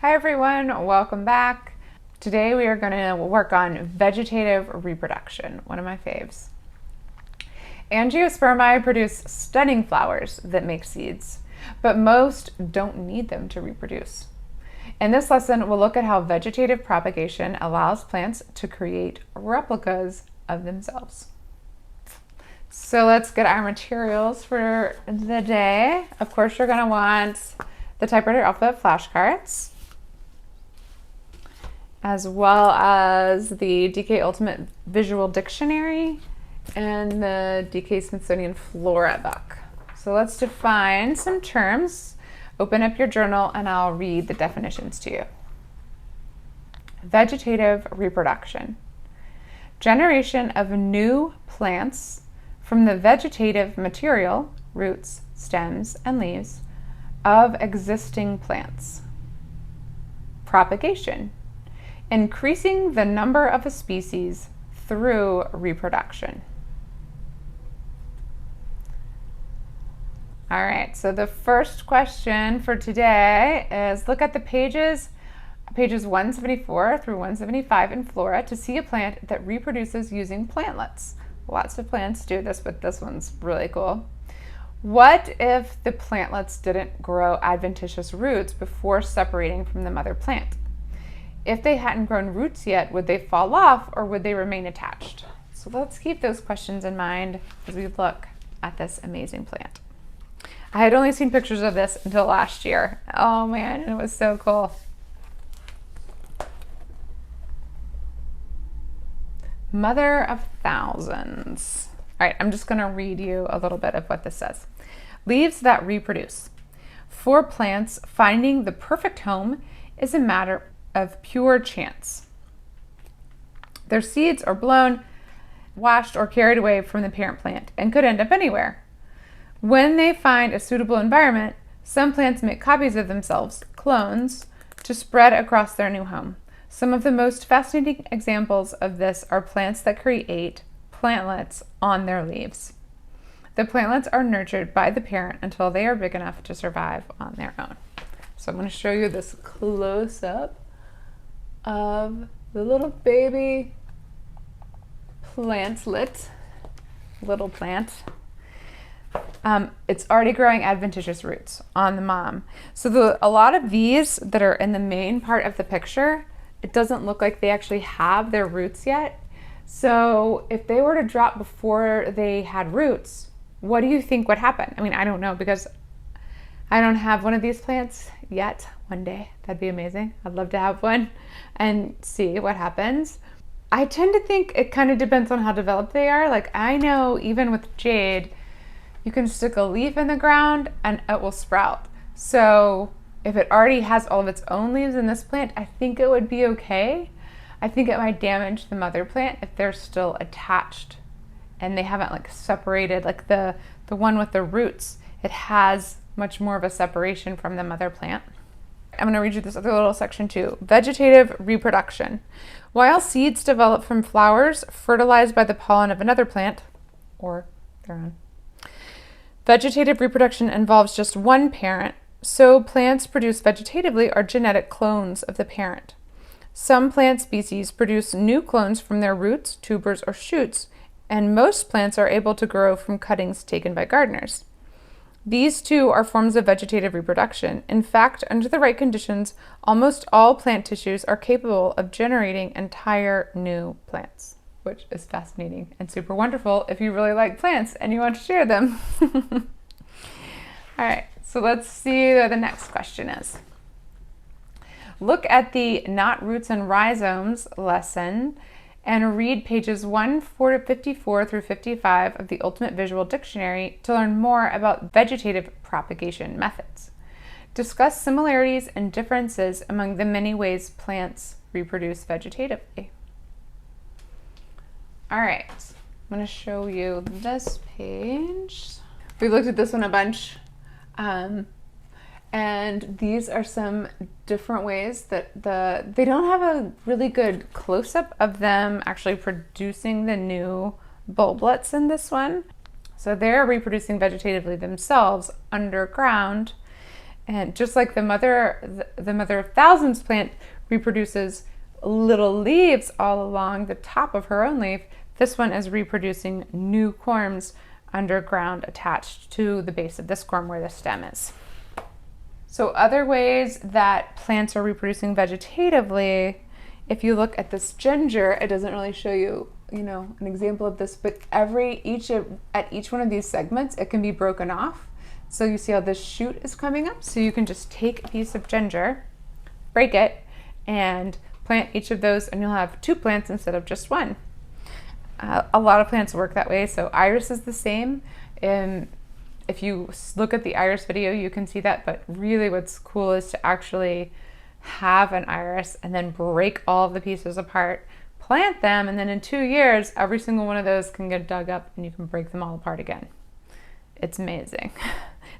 Hi everyone, welcome back. Today we are going to work on vegetative reproduction, one of my faves. Angiospermae produce stunning flowers that make seeds, but most don't need them to reproduce. In this lesson, we'll look at how vegetative propagation allows plants to create replicas of themselves. So let's get our materials for the day. Of course, you're going to want the typewriter alphabet flashcards, as well as the DK Ultimate Visual Dictionary and the DK Smithsonian Flora book. So let's define some terms. Open up your journal and I'll read the definitions to you. Vegetative reproduction. Generation of new plants from the vegetative material, roots, stems, and leaves, of existing plants. Propagation. Increasing the number of a species through reproduction. All right, so the first question for today is look at the pages 174 through 175 in Flora to see a plant that reproduces using plantlets. Lots of plants do this, but this one's really cool. What if the plantlets didn't grow adventitious roots before separating from the mother plant? If they hadn't grown roots yet, would they fall off or would they remain attached? So let's keep those questions in mind as we look at this amazing plant. I had only seen pictures of this until last year. Oh man, it was so cool. Mother of thousands. All right, I'm just gonna read you a little bit of what this says. Leaves that reproduce. For plants, finding the perfect home is a matter of pure chance. Their seeds are blown, washed, or carried away from the parent plant and could end up anywhere. When they find a suitable environment, some plants make copies of themselves, clones, to spread across their new home. Some of the most fascinating examples of this are plants that create plantlets on their leaves. The plantlets are nurtured by the parent until they are big enough to survive on their own. So I'm going to show you this close-up of the little baby plantlet, little plant. It's already growing adventitious roots on the mom. So a lot of these that are in the main part of the picture, it doesn't look like they actually have their roots yet. So if they were to drop before they had roots, what do you think would happen? I mean, I don't know because I don't have one of these plants yet. One day, that'd be amazing. I'd love to have one and see what happens. I tend to think it kind of depends on how developed they are. Like I know even with jade, you can stick a leaf in the ground and it will sprout. So if it already has all of its own leaves in this plant, I think it would be okay. I think it might damage the mother plant if they're still attached and they haven't like separated, like the one with the roots, it has much more of a separation from the mother plant. I'm going to read you this other little section too. Vegetative reproduction. While seeds develop from flowers fertilized by the pollen of another plant, or their own, vegetative reproduction involves just one parent, so plants produced vegetatively are genetic clones of the parent. Some plant species produce new clones from their roots, tubers, or shoots, and most plants are able to grow from cuttings taken by gardeners. These two are forms of vegetative reproduction. In fact, under the right conditions, almost all plant tissues are capable of generating entire new plants, which is fascinating and super wonderful if you really like plants and you want to share them. All right, so let's see what the next question is. Look at the Not Roots and Rhizomes lesson and read pages 154 through 55 of the Ultimate Visual Dictionary to learn more about vegetative propagation methods. Discuss similarities and differences among the many ways plants reproduce vegetatively. All right, I'm going to show you this page. We looked at this one a bunch. And these are some different ways that they don't have a really good close-up of them actually producing the new bulblets in this one. So they're reproducing vegetatively themselves underground And just like the mother of thousands plant reproduces little leaves all along the top of her own leaf, this one is reproducing new corms underground attached to the base of this corm where the stem is. So other ways that plants are reproducing vegetatively, if you look at this ginger, it doesn't really show you, an example of this, but at each one of these segments, it can be broken off. So you see how this shoot is coming up? So you can just take a piece of ginger, break it, and plant each of those, and you'll have 2 plants instead of just 1. A lot of plants work that way. So iris is the same. If you look at the iris video, you can see that, but really what's cool is to actually have an iris and then break all of the pieces apart, plant them, and then in 2 years, every single one of those can get dug up and you can break them all apart again. It's amazing.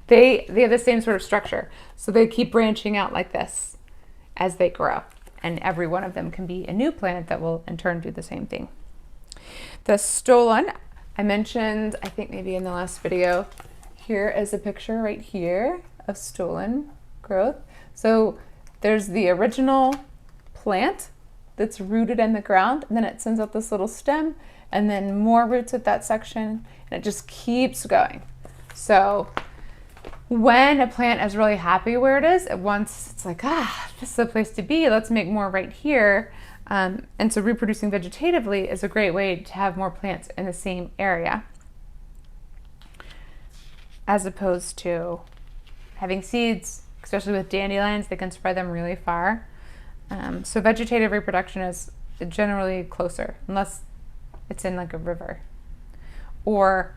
They have the same sort of structure. So they keep branching out like this as they grow. And every one of them can be a new plant that will in turn do the same thing. The stolon, I mentioned, I think maybe in the last video, here is a picture right here of stolon growth. So there's the original plant that's rooted in the ground, and then it sends out this little stem, and then more roots at that section, and it just keeps going. So when a plant is really happy where it is, it's like, this is the place to be, let's make more right here. And so reproducing vegetatively is a great way to have more plants in the same area, as opposed to having seeds, especially with dandelions, they can spread them really far. So vegetative reproduction is generally closer, unless it's in like a river, or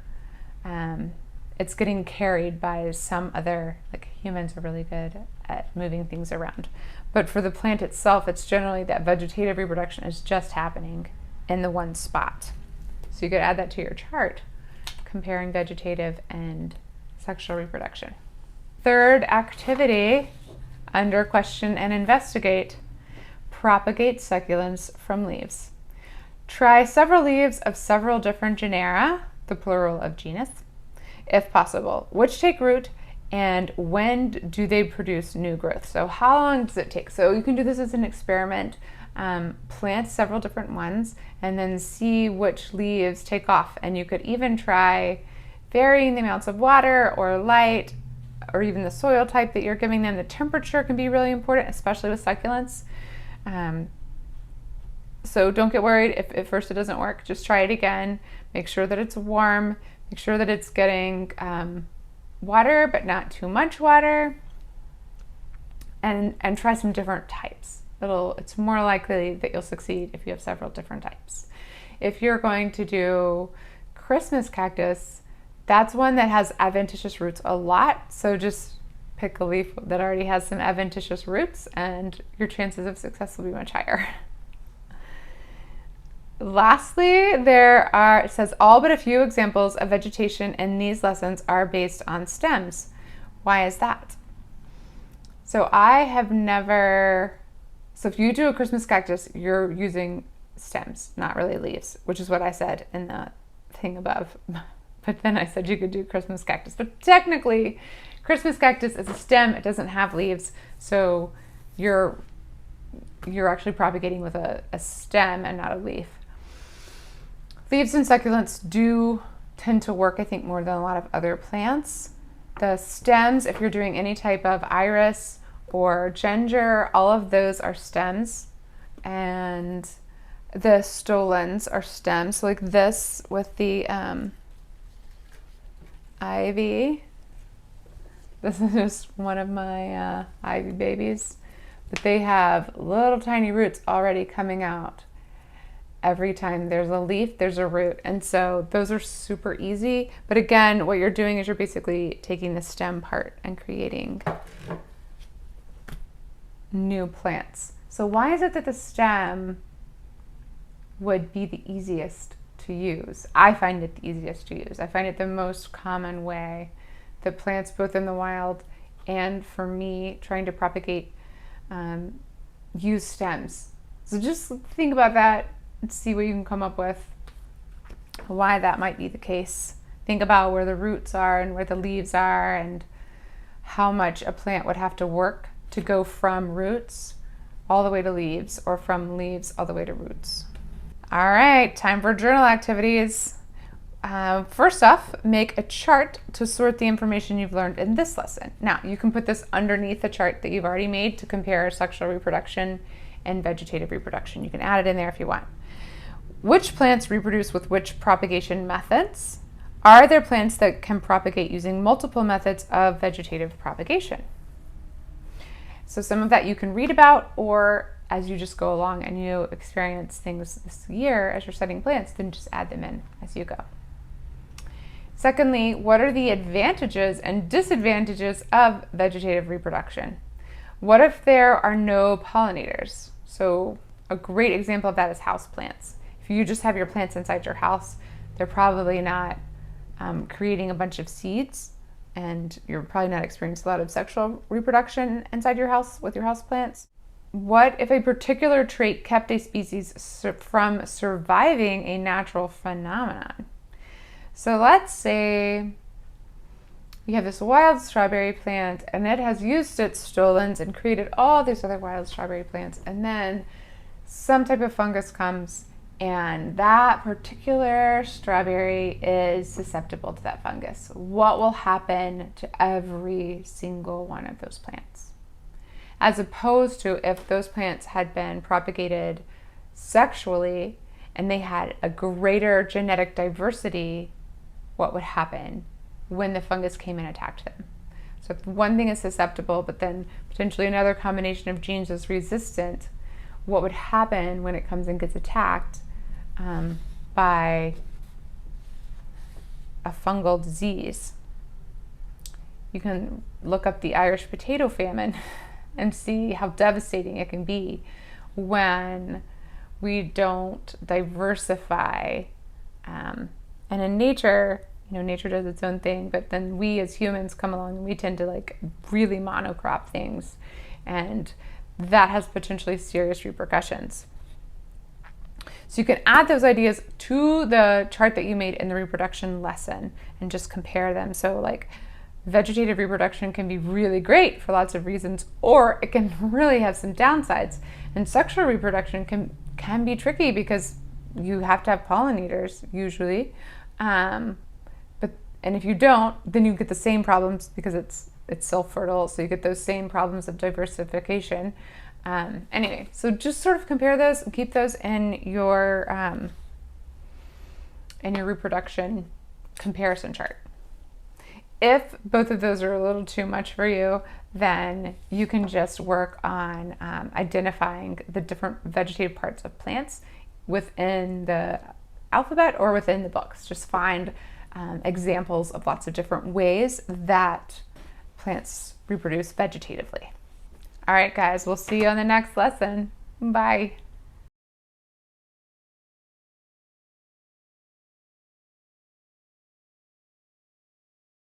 it's getting carried by some other, like humans are really good at moving things around. But for the plant itself, it's generally that vegetative reproduction is just happening in the one spot. So you could add that to your chart, comparing vegetative and sexual reproduction. Third activity under question and investigate, propagate succulents from leaves. Try several leaves of several different genera, the plural of genus, if possible, which take root and when do they produce new growth. So how long does it take? So you can do this as an experiment. Plant several different ones and then see which leaves take off. And you could even try varying the amounts of water or light or even the soil type that you're giving them. The temperature can be really important, especially with succulents. So don't get worried if at first it doesn't work. Just try it again. Make sure that it's warm. Make sure that it's getting water, but not too much water. And try some different types. It's more likely that you'll succeed if you have several different types. If you're going to do Christmas cactus, that's one that has adventitious roots a lot. So just pick a leaf that already has some adventitious roots and your chances of success will be much higher. Lastly, it says all but a few examples of vegetation in these lessons are based on stems. Why is that? So if you do a Christmas cactus, you're using stems, not really leaves, which is what I said in the thing above. But then I said you could do Christmas cactus. But technically, Christmas cactus is a stem. It doesn't have leaves. So you're actually propagating with a stem and not a leaf. Leaves and succulents do tend to work, I think, more than a lot of other plants. The stems, if you're doing any type of iris or ginger, all of those are stems. And the stolons are stems. So like this with the ivy. This is just one of my ivy babies. But they have little tiny roots already coming out. Every time there's a leaf, there's a root. And so those are super easy. But again, what you're doing is you're basically taking the stem part and creating new plants. So why is it that the stem would be the easiest to use? I find it the easiest to use. I find it the most common way that plants, both in the wild and for me trying to propagate, use stems. So just think about that and see what you can come up with, why that might be the case. Think about where the roots are and where the leaves are and how much a plant would have to work to go from roots all the way to leaves, or from leaves all the way to roots. All right, time for journal activities. First off, make a chart to sort the information you've learned in this lesson. Now, you can put this underneath the chart that you've already made to compare sexual reproduction and vegetative reproduction. You can add it in there if you want. Which plants reproduce with which propagation methods? Are there plants that can propagate using multiple methods of vegetative propagation? So some of that you can read about, or as you just go along and you experience things this year as you're studying plants, then just add them in as you go. Secondly, what are the advantages and disadvantages of vegetative reproduction? What if there are no pollinators? So a great example of that is houseplants. If you just have your plants inside your house, they're probably not creating a bunch of seeds, and you're probably not experiencing a lot of sexual reproduction inside your house with your houseplants. What if a particular trait kept a species from surviving a natural phenomenon? So let's say you have this wild strawberry plant and it has used its stolons and created all these other wild strawberry plants, and then some type of fungus comes and that particular strawberry is susceptible to that fungus. What will happen to every single one of those plants? As opposed to if those plants had been propagated sexually and they had a greater genetic diversity, what would happen when the fungus came and attacked them? So if one thing is susceptible, but then potentially another combination of genes is resistant, what would happen when it comes and gets attacked by a fungal disease? You can look up the Irish potato famine and see how devastating it can be when we don't diversify. And in nature, nature does its own thing, but then we as humans come along and we tend to like really monocrop things, and that has potentially serious repercussions. So you can add those ideas to the chart that you made in the reproduction lesson and just compare them. So like vegetative reproduction can be really great for lots of reasons, or it can really have some downsides. And sexual reproduction can be tricky because you have to have pollinators usually. And if you don't, then you get the same problems because it's self-fertile, so you get those same problems of diversification. Anyway, so just sort of compare those and keep those in your reproduction comparison chart. If both of those are a little too much for you, then you can just work on identifying the different vegetative parts of plants within the alphabet or within the books. Just find examples of lots of different ways that plants reproduce vegetatively. All right, guys, we'll see you on the next lesson. Bye.